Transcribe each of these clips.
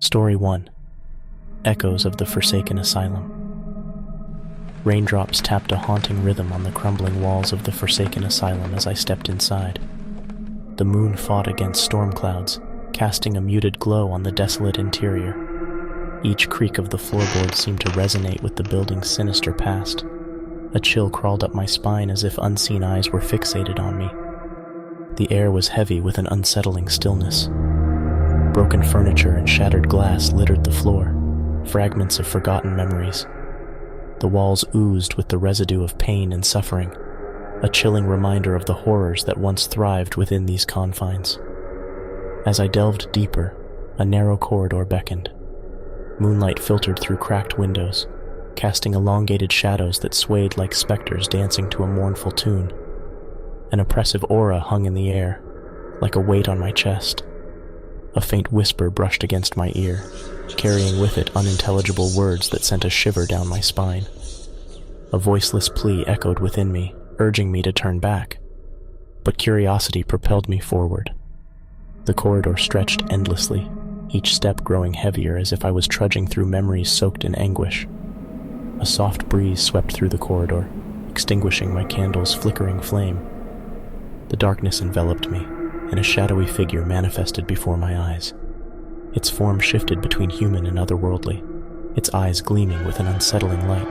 Story 1. Echoes of the Forsaken Asylum. Raindrops tapped a haunting rhythm on the crumbling walls of the Forsaken Asylum as I stepped inside. The moon fought against storm clouds, casting a muted glow on the desolate interior. Each creak of the floorboards seemed to resonate with the building's sinister past. A chill crawled up my spine as if unseen eyes were fixated on me. The air was heavy with an unsettling stillness. Broken furniture and shattered glass littered the floor, fragments of forgotten memories. The walls oozed with the residue of pain and suffering, a chilling reminder of the horrors that once thrived within these confines. As I delved deeper, a narrow corridor beckoned. Moonlight filtered through cracked windows, casting elongated shadows that swayed like specters dancing to a mournful tune. An oppressive aura hung in the air, like a weight on my chest. A faint whisper brushed against my ear, carrying with it unintelligible words that sent a shiver down my spine. A voiceless plea echoed within me, urging me to turn back. But curiosity propelled me forward. The corridor stretched endlessly, each step growing heavier as if I was trudging through memories soaked in anguish. A soft breeze swept through the corridor, extinguishing my candle's flickering flame. The darkness enveloped me, and a shadowy figure manifested before my eyes. Its form shifted between human and otherworldly, its eyes gleaming with an unsettling light.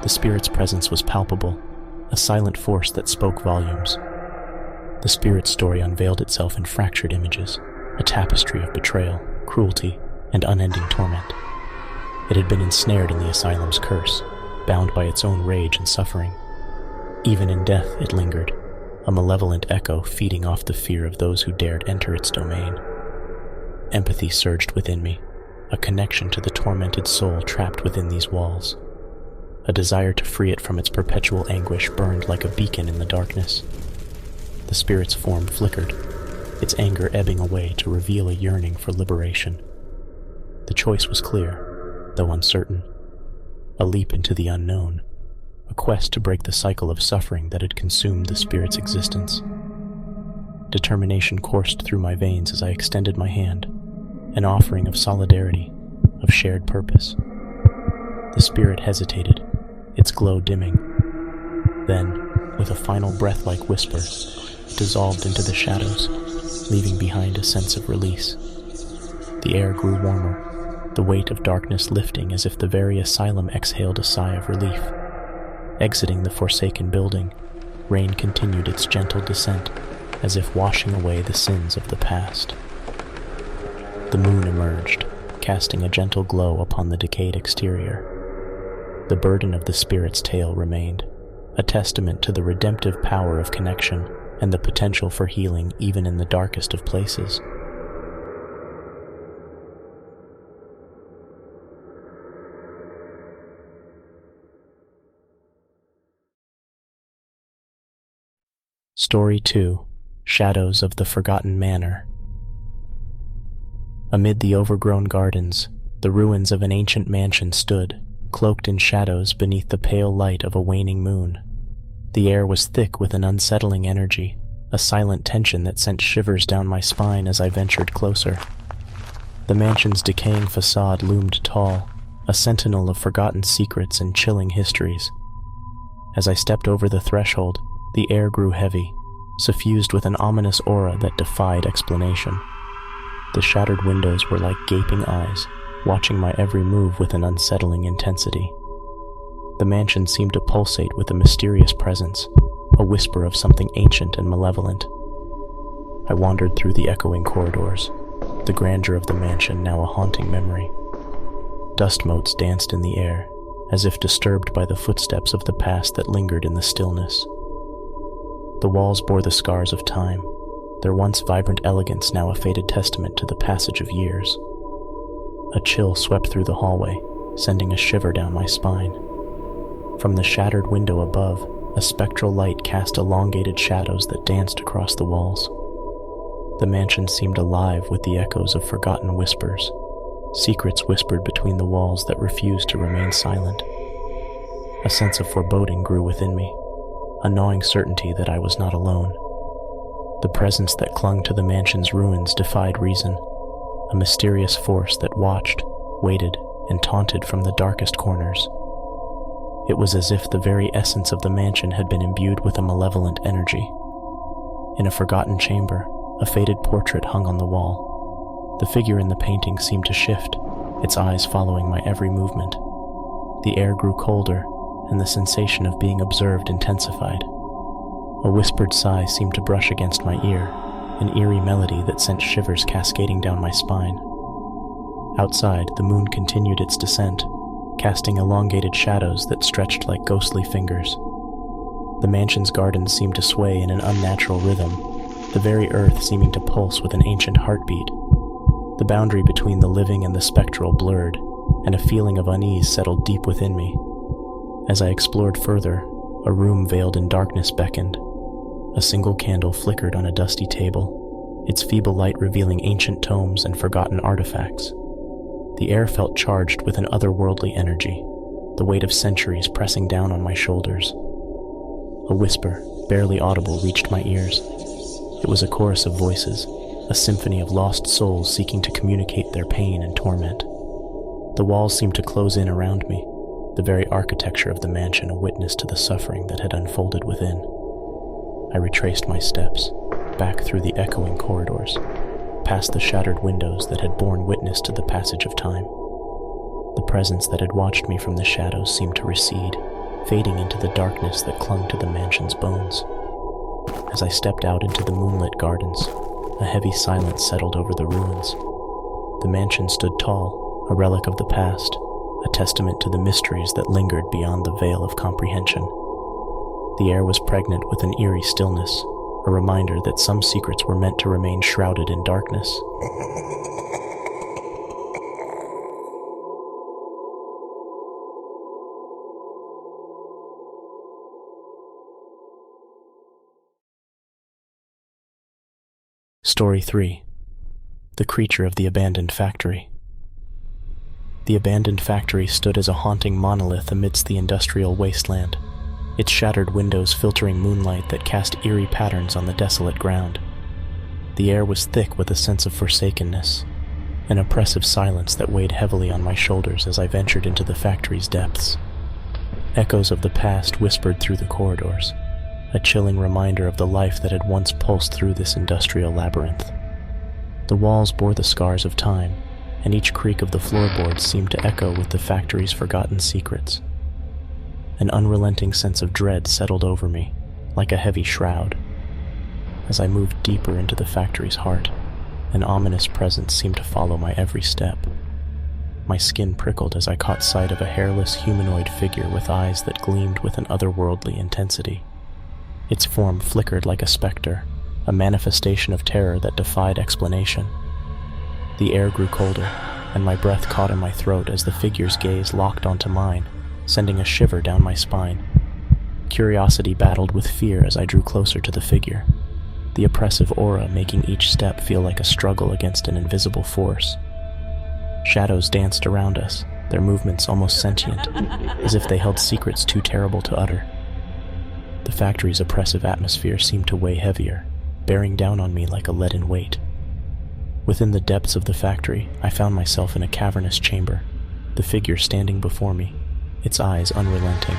The spirit's presence was palpable, a silent force that spoke volumes. The spirit's story unveiled itself in fractured images, a tapestry of betrayal, cruelty, and unending torment. It had been ensnared in the asylum's curse, bound by its own rage and suffering. Even in death it lingered, a malevolent echo feeding off the fear of those who dared enter its domain. Empathy surged within me, a connection to the tormented soul trapped within these walls. A desire to free it from its perpetual anguish burned like a beacon in the darkness. The spirit's form flickered, its anger ebbing away to reveal a yearning for liberation. The choice was clear, though uncertain. A leap into the unknown, a quest to break the cycle of suffering that had consumed the spirit's existence. Determination coursed through my veins as I extended my hand, an offering of solidarity, of shared purpose. The spirit hesitated, its glow dimming. Then, with a final breath-like whisper, it dissolved into the shadows, leaving behind a sense of release. The air grew warmer, the weight of darkness lifting as if the very asylum exhaled a sigh of relief. Exiting the forsaken building, rain continued its gentle descent, as if washing away the sins of the past. The moon emerged, casting a gentle glow upon the decayed exterior. The burden of the spirit's tale remained, a testament to the redemptive power of connection and the potential for healing even in the darkest of places. Story 2. Shadows of the Forgotten Manor. Amid the overgrown gardens, the ruins of an ancient mansion stood, cloaked in shadows beneath the pale light of a waning moon. The air was thick with an unsettling energy, a silent tension that sent shivers down my spine as I ventured closer. The mansion's decaying facade loomed tall, a sentinel of forgotten secrets and chilling histories. As I stepped over the threshold, the air grew heavy, suffused with an ominous aura that defied explanation. The shattered windows were like gaping eyes, watching my every move with an unsettling intensity. The mansion seemed to pulsate with a mysterious presence, a whisper of something ancient and malevolent. I wandered through the echoing corridors, the grandeur of the mansion now a haunting memory. Dust motes danced in the air, as if disturbed by the footsteps of the past that lingered in the stillness. The walls bore the scars of time, their once vibrant elegance now a faded testament to the passage of years. A chill swept through the hallway, sending a shiver down my spine. From the shattered window above, a spectral light cast elongated shadows that danced across the walls. The mansion seemed alive with the echoes of forgotten whispers, secrets whispered between the walls that refused to remain silent. A sense of foreboding grew within me, a gnawing certainty that I was not alone. The presence that clung to the mansion's ruins defied reason, a mysterious force that watched, waited, and taunted from the darkest corners. It was as if the very essence of the mansion had been imbued with a malevolent energy. In a forgotten chamber, a faded portrait hung on the wall. The figure in the painting seemed to shift, its eyes following my every movement. The air grew colder, and the sensation of being observed intensified. A whispered sigh seemed to brush against my ear, an eerie melody that sent shivers cascading down my spine. Outside, the moon continued its descent, casting elongated shadows that stretched like ghostly fingers. The mansion's gardens seemed to sway in an unnatural rhythm, the very earth seeming to pulse with an ancient heartbeat. The boundary between the living and the spectral blurred, and a feeling of unease settled deep within me. As I explored further, a room veiled in darkness beckoned. A single candle flickered on a dusty table, its feeble light revealing ancient tomes and forgotten artifacts. The air felt charged with an otherworldly energy, the weight of centuries pressing down on my shoulders. A whisper, barely audible, reached my ears. It was a chorus of voices, a symphony of lost souls seeking to communicate their pain and torment. The walls seemed to close in around me, the very architecture of the mansion a witness to the suffering that had unfolded within. I retraced my steps, back through the echoing corridors, past the shattered windows that had borne witness to the passage of time. The presence that had watched me from the shadows seemed to recede, fading into the darkness that clung to the mansion's bones. As I stepped out into the moonlit gardens, a heavy silence settled over the ruins. The mansion stood tall, a relic of the past, a testament to the mysteries that lingered beyond the veil of comprehension. The air was pregnant with an eerie stillness, a reminder that some secrets were meant to remain shrouded in darkness. Story 3. The Creature of the Abandoned Factory. The abandoned factory stood as a haunting monolith amidst the industrial wasteland, its shattered windows filtering moonlight that cast eerie patterns on the desolate ground. The air was thick with a sense of forsakenness, an oppressive silence that weighed heavily on my shoulders as I ventured into the factory's depths. Echoes of the past whispered through the corridors, a chilling reminder of the life that had once pulsed through this industrial labyrinth. The walls bore the scars of time, and each creak of the floorboards seemed to echo with the factory's forgotten secrets. An unrelenting sense of dread settled over me, like a heavy shroud. As I moved deeper into the factory's heart, an ominous presence seemed to follow my every step. My skin prickled as I caught sight of a hairless humanoid figure with eyes that gleamed with an otherworldly intensity. Its form flickered like a specter, a manifestation of terror that defied explanation. The air grew colder, and my breath caught in my throat as the figure's gaze locked onto mine, sending a shiver down my spine. Curiosity battled with fear as I drew closer to the figure, the oppressive aura making each step feel like a struggle against an invisible force. Shadows danced around us, their movements almost sentient, as if they held secrets too terrible to utter. The factory's oppressive atmosphere seemed to weigh heavier, bearing down on me like a leaden weight. Within the depths of the factory, I found myself in a cavernous chamber, the figure standing before me, its eyes unrelenting.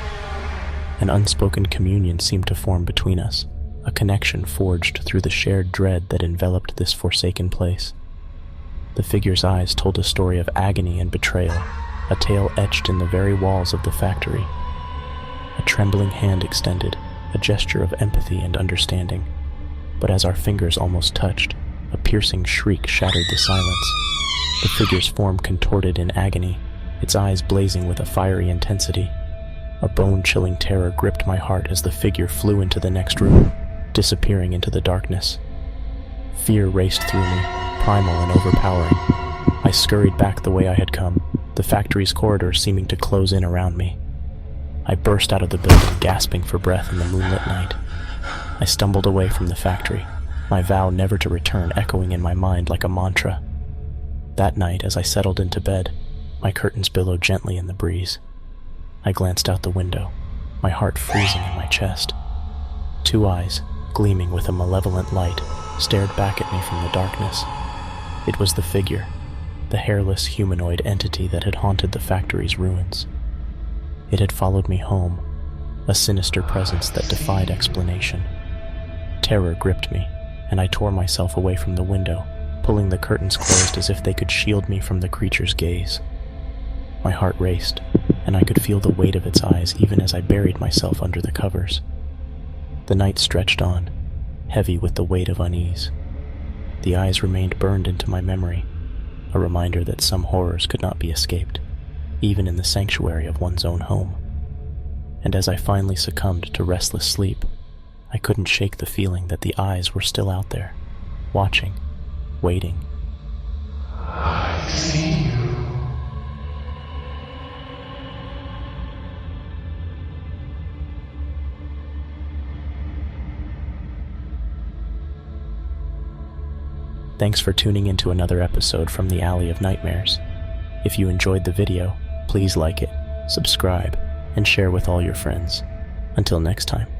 An unspoken communion seemed to form between us, a connection forged through the shared dread that enveloped this forsaken place. The figure's eyes told a story of agony and betrayal, a tale etched in the very walls of the factory. A trembling hand extended, a gesture of empathy and understanding. But as our fingers almost touched, a piercing shriek shattered the silence. The figure's form contorted in agony, its eyes blazing with a fiery intensity. A bone-chilling terror gripped my heart as the figure flew into the next room, disappearing into the darkness. Fear raced through me, primal and overpowering. I scurried back the way I had come, the factory's corridors seeming to close in around me. I burst out of the building, gasping for breath in the moonlit night. I stumbled away from the factory, my vow never to return echoing in my mind like a mantra. That night, as I settled into bed, my curtains billowed gently in the breeze. I glanced out the window, my heart freezing in my chest. Two eyes, gleaming with a malevolent light, stared back at me from the darkness. It was the figure, the hairless humanoid entity that had haunted the factory's ruins. It had followed me home, a sinister presence that defied explanation. Terror gripped me, and I tore myself away from the window, pulling the curtains closed as if they could shield me from the creature's gaze. My heart raced, and I could feel the weight of its eyes even as I buried myself under the covers. The night stretched on, heavy with the weight of unease. The eyes remained burned into my memory, a reminder that some horrors could not be escaped, even in the sanctuary of one's own home. And as I finally succumbed to restless sleep, I couldn't shake the feeling that the eyes were still out there, watching, waiting. I see you. Thanks for tuning into another episode from the Alley of Nightmares. If you enjoyed the video, please like it, subscribe, and share with all your friends. Until next time.